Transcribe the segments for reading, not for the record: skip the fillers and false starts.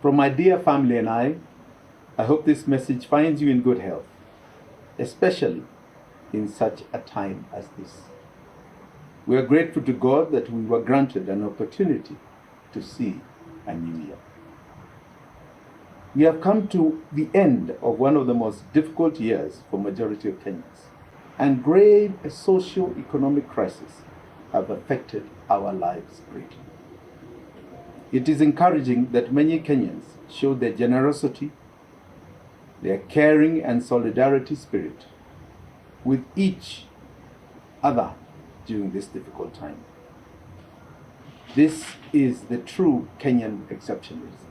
From my dear family and I hope this message finds you in good health, especially in such a time as this. We are grateful to God that we were granted an opportunity to see a new year. We have come to the end of one of the most difficult years for majority of Kenyans, and grave socio-economic crises have affected our lives greatly. It is encouraging that many Kenyans show their generosity, their caring and solidarity spirit with each other during this difficult time. This is the true Kenyan exceptionalism.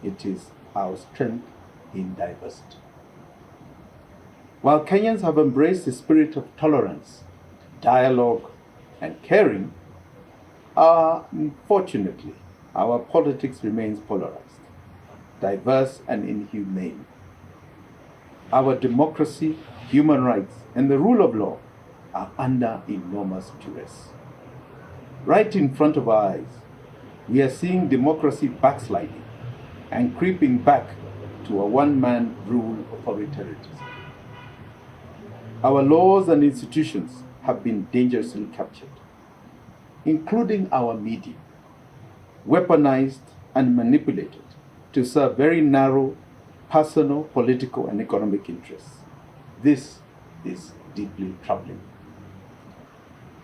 It is our strength in diversity. While Kenyans have embraced the spirit of tolerance, dialogue, and caring, unfortunately, our politics remains polarized, diverse, and inhumane. Our democracy, human rights, and the rule of law are under enormous duress. Right in front of our eyes, we are seeing democracy backsliding and creeping back to a one-man rule authoritarianism. Our laws and institutions have been dangerously captured, including our media, weaponized and manipulated to serve very narrow personal, political, and economic interests. This is deeply troubling.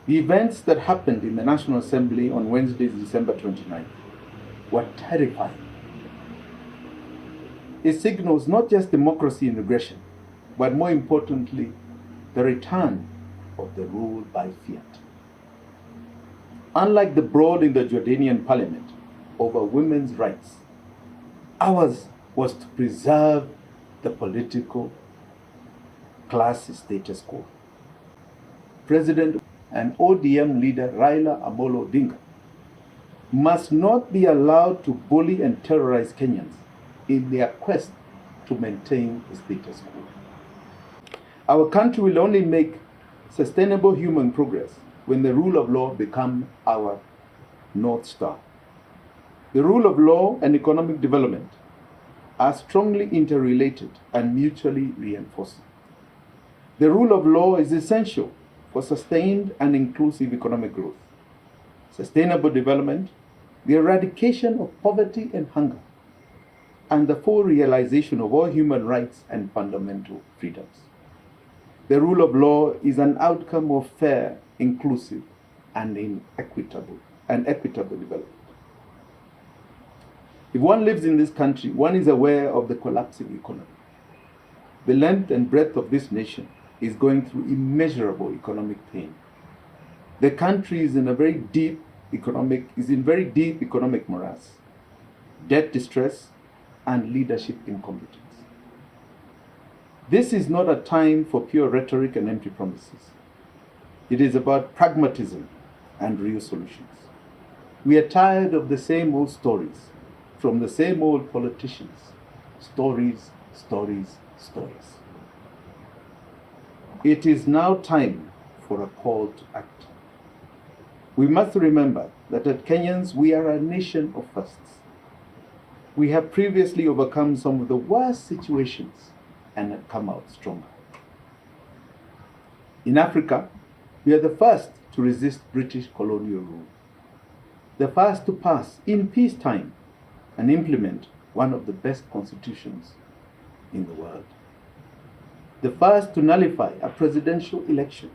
The events that happened in the National Assembly on Wednesday, December 29th, were terrifying. It signals not just democracy and regression, but more importantly, the return of the rule by fiat. Unlike the brawl in the Jordanian parliament over women's rights, ours was to preserve the political class status quo. President and ODM leader Raila Amolo Odinga must not be allowed to bully and terrorize Kenyans in their quest to maintain the status quo. Our country will only make sustainable human progress when the rule of law becomes our North Star. The rule of law and economic development are strongly interrelated and mutually reinforcing. The rule of law is essential for sustained and inclusive economic growth, sustainable development, the eradication of poverty and hunger, and the full realization of all human rights and fundamental freedoms. The rule of law is an outcome of fair, inclusive, and equitable development. If one lives in this country, one is aware of the collapsing economy. The length and breadth of this nation is going through immeasurable economic pain. The country is in very deep economic morass, debt distress, and leadership incompetence. This is not a time for pure rhetoric and empty promises. It is about pragmatism and real solutions. We are tired of the same old stories from the same old politicians. Stories, stories, stories. It is now time for a call to act. We must remember that as Kenyans, we are a nation of firsts. We have previously overcome some of the worst situations and have come out stronger. In Africa, we are the first to resist British colonial rule, the first to pass in peacetime and implement one of the best constitutions in the world, the first to nullify a presidential election,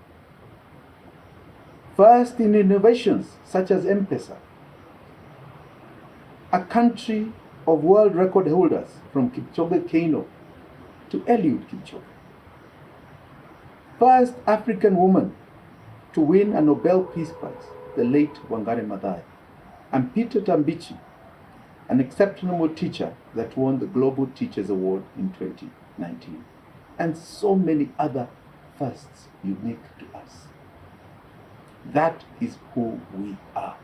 first in innovations such as M-Pesa, a country of world record holders from Kipchoge Keino to Eliud Kipchoge, first African woman to win a Nobel Peace Prize, the late Wangari Maathai, and Peter Tambichi, an exceptional teacher that won the Global Teachers Award in 2019, and so many other firsts unique to us. That is who we are.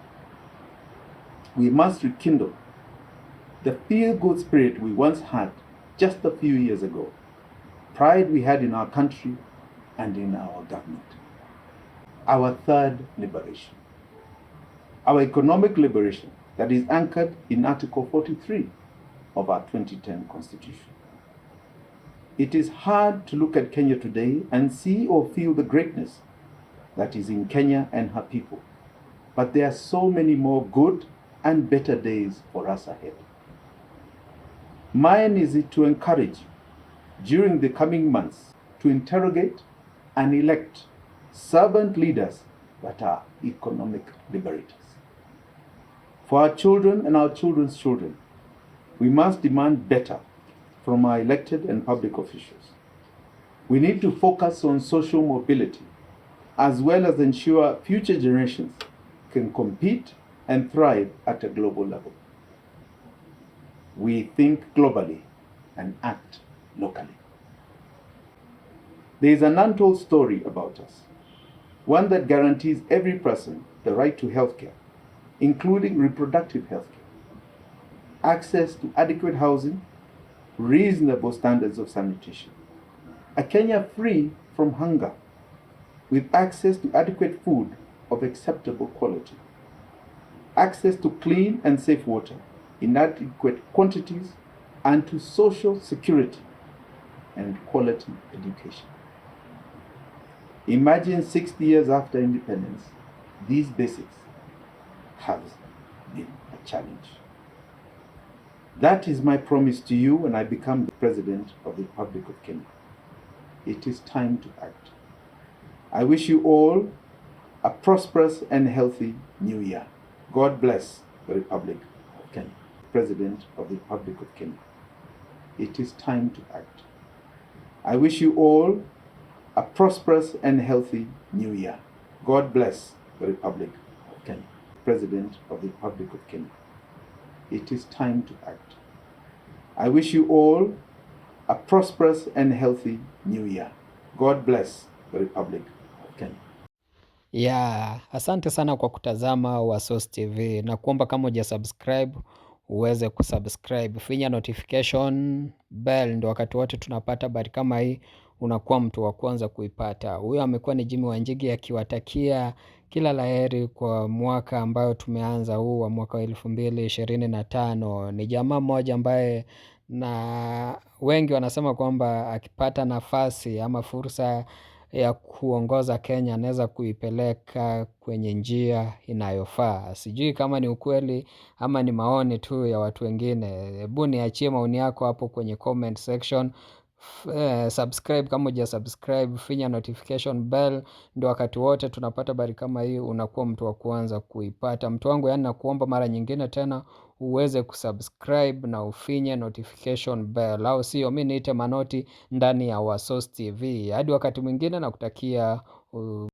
We must rekindle the feel-good spirit we once had just a few years ago, pride we had in our country and in our government. Our third liberation, our economic liberation that is anchored in Article 43 of our 2010 Constitution. It is hard to look at Kenya today and see or feel the greatness that is in Kenya and her people. But there are so many more good and better days for us ahead. Mine is it to encourage you during the coming months to interrogate and elect servant leaders that are economic liberators. For our children and our children's children, we must demand better from our elected and public officials. We need to focus on social mobility as well as ensure future generations can compete and thrive at a global level. We think globally and act locally. There is an untold story about us, one that guarantees every person the right to healthcare, including reproductive healthcare, access to adequate housing, reasonable standards of sanitation, a Kenya free from hunger, with access to adequate food of acceptable quality, access to clean and safe water in adequate quantities, and to social security and quality education. Imagine 60 years after independence, these basics have been a challenge. That is my promise to you when I become the President of the Republic of Kenya. It is time to act. I wish you all a prosperous and healthy new year. God bless the Republic of Kenya. President of the Republic of Kenya. It is time to act. I wish you all a prosperous and healthy new year. God bless the Republic of Kenya. President of the Republic of Kenya. It is time to act. I wish you all a prosperous and healthy new year. God bless the Republic of Kenya. Yeah, asante sana kwa kutazama Wasource TV na kuomba kama hujasubscribe uweze kusubscribe. Finya notification bell ndio wakati wote tunapata habari kama hii unakuwa mtu wa kwanza kuipata. Huyo amekuwa ni Jimmy Wanjigi akiwatakia kila laheri kwa mwaka ambayo tumeanza huu wa mwaka wa 2025. Ni jamaa mmoja ambaye na wengi wanasema kwamba akipata nafasi ama fursa ya kuongoza Kenya anaweza kuipeleka kwenye njia inayofaa. Sijui kama ni ukweli ama ni maoni tu ya watu wengine. Hebu niachie maoni yako hapo kwenye comment section. Subscribe kama hujasubscribe, finya notification bell ndio wakati wote tunapata habari kama hii unakuwa mtu wa kwanza kuipata. Mtu wangu, yani nakuomba mara nyingine tena uweze kusubscribe na ufinye notification bell, au sio? Mimi niite Manoti ndani ya Wasource TV. Hadi wakati mwingine nakutakia